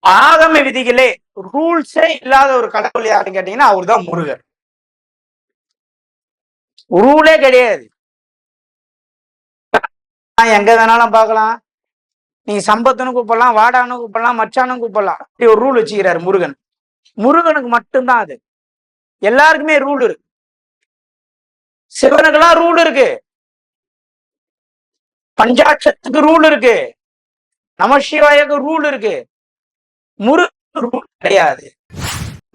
ஆகம விதிகளே ரூல்ஸே இல்லாத ஒரு கடவுள் யாருன்னு கேட்டீங்கன்னா அவர் தான் முருகர். ரூலே கிடையாது. எங்க வேணாலும் பார்க்கலாம். நீங்க சம்பத்துன்னு கூப்பிடலாம், வாடான்னு கூப்பிடலாம், மச்சானும் கூப்பிடலாம். அப்படி ஒரு ரூல் வச்சுக்கிறாரு முருகன். முருகனுக்கு மட்டும்தான் அது. எல்லாருக்குமே ரூல் இருக்கு. சிவனுக்கெல்லாம் ரூல் இருக்கு. பஞ்சாட்சத்துக்கு ரூல் இருக்கு. நமசிவாயக்கு ரூல் இருக்கு. முருகன் ரூல் கிடையாது.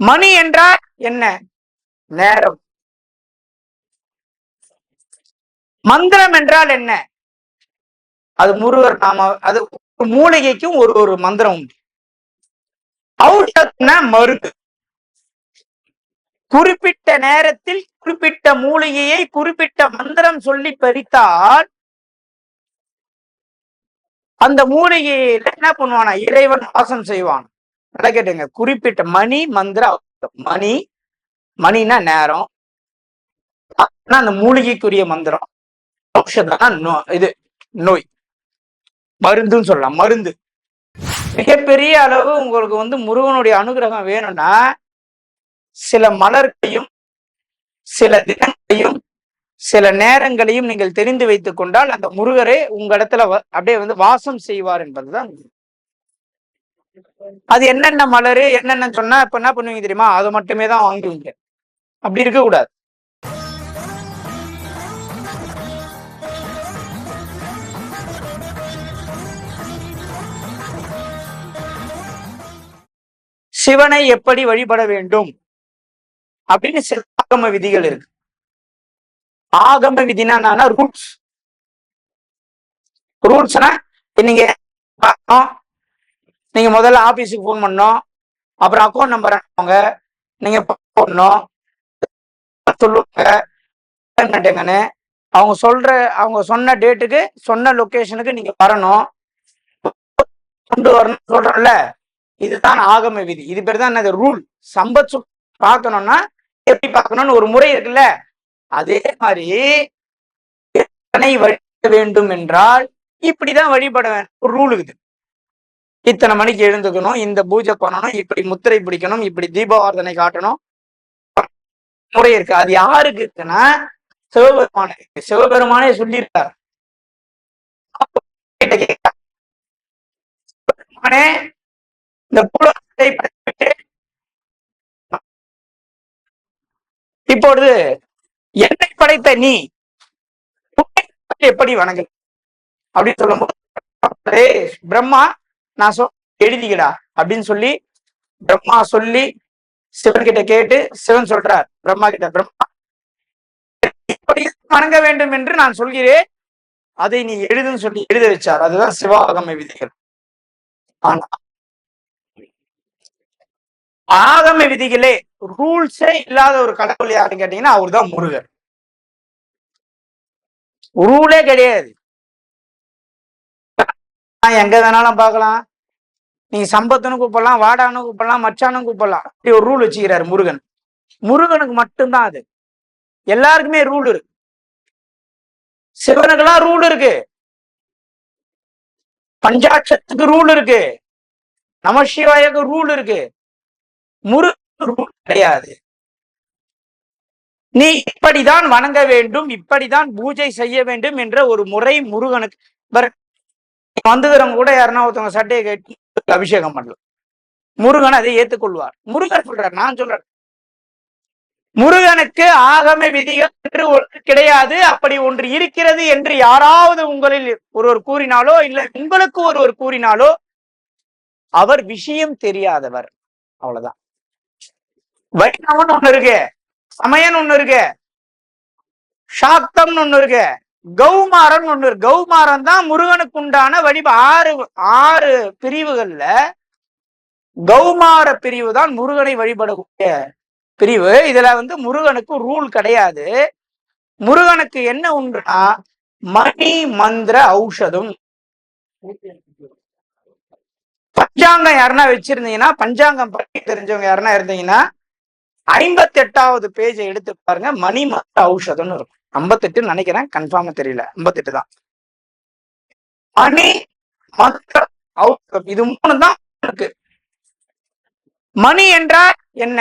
மணி என்றால் என்ன? நேரம். மந்திரம் என்றால் என்ன? அது முருகர் நாம. அது மூலிகைக்கும் ஒரு ஒரு மந்திரம் உண்டு. ஔஷத்னா மருந்து. குறிப்பிட்ட நேரத்தில் குறிப்பிட்ட மூலிகையை குறிப்பிட்ட மந்திரம் சொல்லி பறித்தால் அந்த மூலிகையில என்ன பண்ணுவானா? இறைவன் வாசம் செய்வான். நல்லா கேட்டுங்க. குறிப்பிட்ட மணி மந்திர மணி, மணினா நேரம், அந்த மூலிகைக்குரிய மந்திரம். ஔஷதம்னா இது நோய், மருந்துன்னு சொல்லலாம். மருந்து. மிகப்பெரிய அளவு உங்களுக்கு முருகனுடைய அனுகிரகம் வேணும்னா சில மலர்களையும் சில தினங்களையும் சில நேரங்களையும் நீங்கள் தெரிந்து வைத்துக் கொண்டால் அந்த முருகரே உங்க இடத்துல அப்படியே வாசம் செய்வார் என்பதுதான். அது என்னென்ன மலரு என்னென்ன சொன்னா இப்ப என்ன பண்ணுவீங்க தெரியுமா? அது மட்டுமே தான் வாங்குவீங்க. அப்படி இருக்க கூடாது. சிவனை எப்படி வழிபட வேண்டும் அப்படின்னு சில ஆகம விதிகள் இருக்கு. ஆகம விதினா ரூல்ஸ். ரூல்ஸ்னா நீங்க நீங்க முதல்ல ஆபீஸுக்கு போன் பண்ணோம், அப்புறம் அக்கௌண்ட் நம்பர் அனுப்புவாங்க, நீங்க போடணும், சொல்லுவாங்க. அவங்க சொன்ன டேட்டுக்கு சொன்ன லொகேஷனுக்கு நீங்க வரணும், கொண்டு வரணும் சொல்றோம்ல. இதுதான் ஆகம விதி. இது பேர் தான் என்னது? ரூல். சம்பத் பார்க்கணும்னா எப்படி பார்க்கணும்னு ஒரு முறை இருக்குல்ல. அதே மாதிரி வழிபட வேண்டும் என்றால் இப்படிதான் வழிபட வேண்டும். ஒரு ரூல் இருக்குது. இத்தனை மணிக்கு எழுந்துக்கணும், இந்த பூஜை பண்ணணும், இப்படி முத்திரை பிடிக்கணும், இப்படி தீபாராதனை காட்டணும், முறை இருக்கு. அது யாருக்கு இருக்குன்னா சிவபெருமானுக்கு. சிவபெருமானே சொல்லியிருக்கார். இந்த இப்பொழுது என்னை படைத்த நீ எப்படி வணங்கு அப்படின்னு சொல்லும் போது பிரம்மா நான் எழுதிக்கடா அப்படின்னு சொல்லி பிரம்மா சொல்லி சிவன் கிட்ட கேட்டு சிவன் சொல்றார் பிரம்மா கிட்ட, பிரம்மா இப்படி வணங்க வேண்டும் என்று நான் சொல்கிறேன், அதை நீ எழுதுன்னு சொல்லி எழுத வச்சார். அதுதான் சிவாகம விதிகள். ஆனா ஆகம விதிகளே ரூல்ஸே இல்லாத ஒரு கடவுள் யாருன்னு கேட்டீங்கன்னா அவர் தான் முருகர். ரூலே கிடையாது. எங்க வேணாலும் பார்க்கலாம். நீங்க சம்பத்துன்னு கூப்பிடலாம், வாடான்னு கூப்பிடலாம், மச்சானும் கூப்பிடலாம். அப்படி ஒரு ரூல் வச்சுக்கிறாரு முருகன். முருகனுக்கு மட்டும்தான் அது. எல்லாருக்குமே ரூல் இருக்கு. சிவனுக்கெல்லாம் ரூல் இருக்கு. பஞ்சாட்சத்துக்கு ரூல் இருக்கு. நமசிவாயக்கு ரூல் இருக்கு. முருகன் ரூல் கிடையாது. நீ இப்படிதான் வணங்க வேண்டும், இப்படிதான் பூஜை செய்ய வேண்டும் என்ற ஒரு முறை முருகனுக்கு. வந்துக்கிறவங்க கூட யாருன்னா ஒருத்தவங்க சட்டையை கட்டி அபிஷேகம் பண்ணலாம். முருகன் அதை ஏற்றுக்கொள்வார். முருகன் சொல்றார், நான் சொல்றேன். முருகனுக்கு ஆகம விதிகள் என்று ஒன்று கிடையாது. அப்படி ஒன்று இருக்கிறது என்று யாராவது உங்களில் ஒருவர் கூறினாலோ இல்ல உங்களுக்கு ஒருவர் கூறினாலோ அவர் விஷயம் தெரியாதவர். அவ்வளவுதான். வைணவன் ஒண்ணு இருக்கு, சமயன் ஒண்ணு இருக்கு, சாக்தம் ஒண்ணு இருக்கு, கௌமாரன் ஒண்ணு இருக்கு. கௌமாரன் தான் முருகனுக்கு உண்டான ஆறு பிரிவுகள்ல கௌமார பிரிவு தான் முருகனை வழிபடக்கூடிய பிரிவு. இதுல முருகனுக்கு ரூல் கிடையாது. முருகனுக்கு என்ன உண்டுனா மணி மந்திர ஔஷதம். பஞ்சாங்கம் யாருன்னா வச்சிருந்தீங்கன்னா, பஞ்சாங்கம் பற்றி தெரிஞ்சவங்க யாருன்னா இருந்தீங்கன்னா 58வது பேஜை எடுத்து பாருங்க. மணி மந்திர ஔஷதம்னு இருக்கும். 58 நினைக்கிறேன், கன்ஃபார்மா தெரியல. 58 தான். மணி மந்திர ஔஷதம். இது 3 தான் இருக்கு. மணி என்றால் என்ன?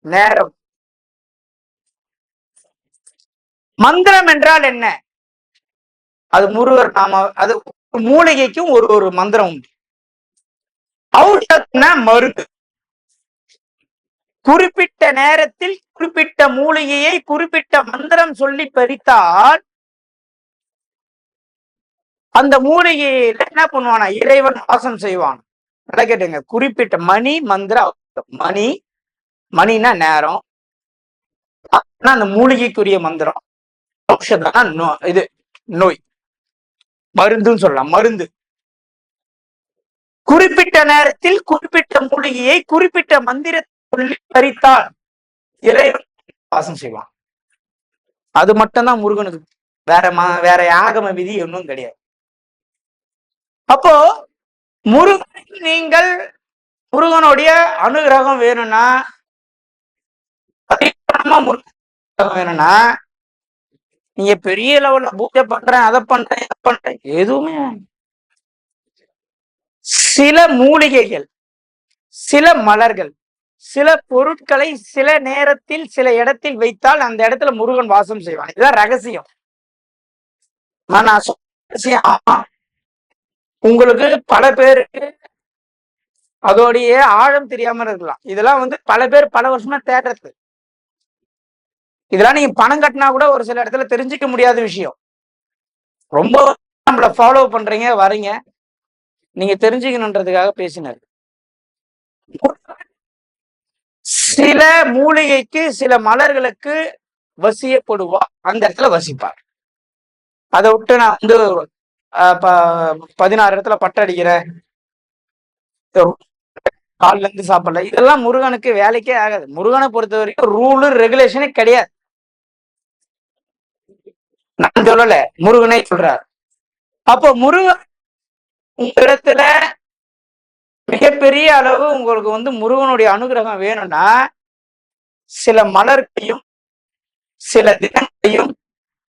நேரம். மந்திரம் என்றால் என்ன? அது முருகர் நாம. அது மூலிகைக்கும் ஒரு ஒரு மந்திரம் உண்டு. ஔஷத்னா மருந்து. குறிப்பிட்ட நேரத்தில் குறிப்பிட்ட மூலிகையை குறிப்பிட்ட மந்திரம் சொல்லி பறித்தால் அந்த மூலிகையை என்ன பண்ணுவானா? இறைவன் வாசம் செய்வான். நல்லா கேட்டுங்க. குறிப்பிட்ட மணி மந்திர மணி, மணினா நேரம், அந்த மூலிகைக்குரிய மந்திரம். ஔஷதம்னா இது நோய், மருந்துன்னு சொல்லலாம். மருந்து. குறிப்பிட்ட நேரத்தில் குறிப்பிட்ட மூலிகையை குறிப்பிட்ட மந்திரத்தை சொல்லி பறித்தால் இறைவன் வாசம் செய்வான். அது மட்டும்தான் முருகனுக்கு. வேற ஆகம விதி ஒன்றும் கிடையாது. அப்போ முருகனுக்கு நீங்கள் முருகனுடைய அனுகிரகம் வேணும்னா, வேணும்னா நீங்க பெரிய லெவல்ல பூஜை பண்றேன், அதை பண்றேன், இதை பண்றேன், எதுவுமே. சில மூலிகைகள், சில மலர்கள், சில பொருட்களை சில நேரத்தில் சில இடத்தில் வைத்தால் அந்த இடத்துல முருகன் வாசம் செய்வான். இதுதான் ரகசியம். உங்களுக்கு பல பேருக்கு அதோடைய ஆழம் தெரியாம இருக்கலாம். இதெல்லாம் பல பேர் பல வருஷமா தேடுறது. இதெல்லாம் நீங்க பணம் கட்டினா கூட ஒரு சில இடத்துல தெரிஞ்சுக்க முடியாத விஷயம். ரொம்ப நம்மள ஃபாலோ பண்றீங்க, வரீங்க, நீங்க தெரிஞ்சுக்கணுன்றதுக்காக பேசினார். சில மூலிகைக்கு சில மலர்களுக்கு வசியப்படுவா, அந்த இடத்துல வசிப்பார். அதை விட்டு நான் 16 இடத்துல பட்டடிக்கிறேன், காலில இருந்து சாப்பிடல, இதெல்லாம் முருகனுக்கு வேலைக்கே ஆகாது. முருகனை பொறுத்த வரைக்கும் ரூலு ரெகுலேஷனே கிடையாது. நான் சொல்லல, முருகனே சொல்றார். அப்போ முருகன் உங்க இடத்துல மிகப்பெரிய அளவு உங்களுக்கு முருகனுடைய அனுகிரகம் வேணும்னா சில மலர்களையும் சில தினங்களையும்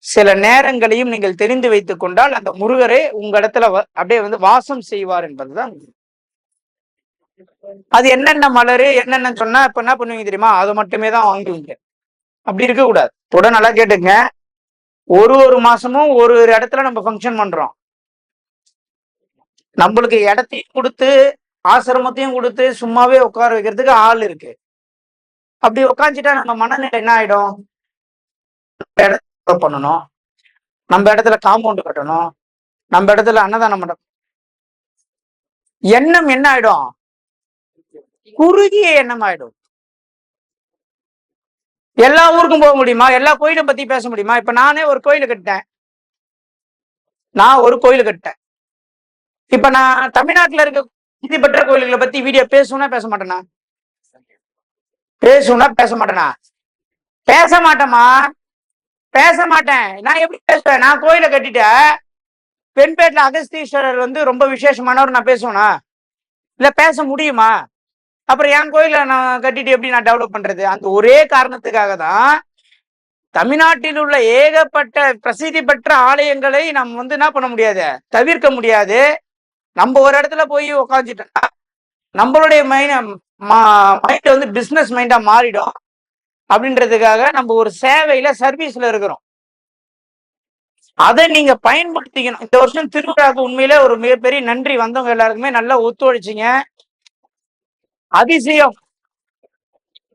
சில நேரங்களையும் நீங்கள் தெரிந்து வைத்துக் கொண்டால் அந்த முருகரே உங்க இடத்துல அப்படியே வாசம் செய்வார் என்பதுதான். அது என்னென்ன மலரு என்னென்ன சொன்னா இப்ப என்ன பண்ணுவீங்க தெரியுமா? அது மட்டுமே தான் வாங்குவீங்க. அப்படி இருக்க கூடாது. கூட நல்லா கேட்டுங்க. ஒரு மாசமும் ஒரு இடத்துல நம்ம ஃபங்க்ஷன் பண்றோம். நம்மளுக்கு இடத்தையும் கொடுத்து ஆசிரமத்தையும் கொடுத்து சும்மாவே உட்கார வைக்கிறதுக்கு ஆள் இருக்கு. அப்படி உட்காந்துட்டா நம்ம மனநிலை என்ன ஆயிடும்? இடத்த பண்ணணும், நம்ம இடத்துல காம்பவுண்ட் கட்டணும், நம்ம இடத்துல அன்னதானம் பண்ணணும். எண்ணம் என்ன ஆயிடும்? குறுகிய எண்ணம் ஆயிடும். எல்லா ஊருக்கும் போக முடியுமா? எல்லா கோயிலும் பத்தி பேச முடியுமா? இப்ப நானே ஒரு கோயில கட்டேன். இப்ப நான் தமிழ்நாட்டுல இருக்க பிரசித்தி பெற்ற கோயில்களை பத்தி வீடியோ பேசுனா பேச மாட்டேனா? பேச மாட்டேமா? பேச மாட்டேன். நான் எப்படி பேசுவேன்? நான் கோயிலை கட்டிட்டேன், பெண்பேட்ல அகஸ்தீஸ்வரர் ரொம்ப விசேஷமானவர், நான் பேசுவேனா? இல்ல பேச முடியுமா? அப்புறம் என் கோயில நான் கட்டிட்டு எப்படி நான் டெவலப் பண்றது? அந்த ஒரே காரணத்துக்காக தான் தமிழ்நாட்டில் உள்ள ஏகப்பட்ட பிரசித்தி பெற்ற ஆலயங்களை நம்ம என்ன பண்ண முடியாது, தவிர்க்க முடியாது. நம்ம ஒரு இடத்துல போய் உக்காந்துட்டோம்னா நம்மளுடைய மைண்ட் பிசினஸ் மைண்டா மாறிடும். அப்படின்றதுக்காக நம்ம ஒரு சேவையில சர்வீஸ்ல இருக்கிறோம். அதை நீங்க பயன்படுத்திக்கணும். இந்த வருஷம் திருவிழாவுக்கு உண்மையிலே ஒரு மிகப்பெரிய நன்றி. வந்தவங்க எல்லாருக்குமே நல்லா ஒத்துழைச்சிங்க. அதிசயம்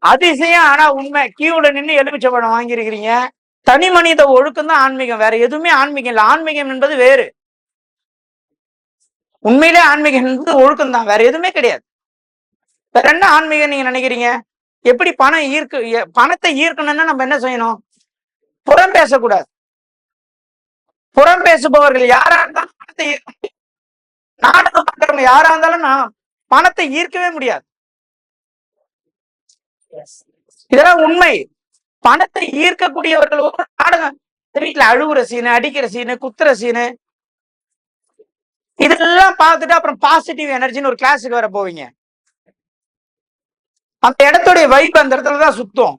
அதிசயம். ஆனா உண்மை, கியூல நின்று எலுமிச்சை பழம் வாங்கியிருக்கிறீங்க. தனி மனித ஒழுக்கம் தான் ஆன்மீகம், வேற எதுவுமே ஆன்மீகம் இல்லை. ஆன்மீகம் என்பது வேறு. உண்மையிலே ஆன்மீகம் என்பது ஒழுக்கம் தான், வேற எதுவுமே கிடையாது. வேற என்ன ஆன்மீகம் நீங்க நினைக்கிறீங்க? எப்படி பணத்தை ஈர்க்கணும்னா நம்ம என்ன செய்யணும்? புறம் பேசக்கூடாது. புறம் பேசுபவர்கள் யாரா இருந்தாலும் பணத்தை ஈர்க்க முடியும். நாடகம் பண்றவங்க யாரா இருந்தாலும் பணத்தை ஈர்க்கவே முடியாது. இதெல்லாம் உண்மை. பணத்தை ஈர்க்கக்கூடியவர்கள் நாடகம், வீட்டுல அழுகுற சீனு, அடிக்கிற சீனு, குத்துற சீனு, இதெல்லாம் பார்த்துட்டு அப்புறம் பாசிட்டிவ் எனர்ஜின்னு ஒரு கிளாஸுக்கு வர போவீங்க. அந்த இடத்துடைய வைப் அந்த இடத்துலதான் சுத்தம்.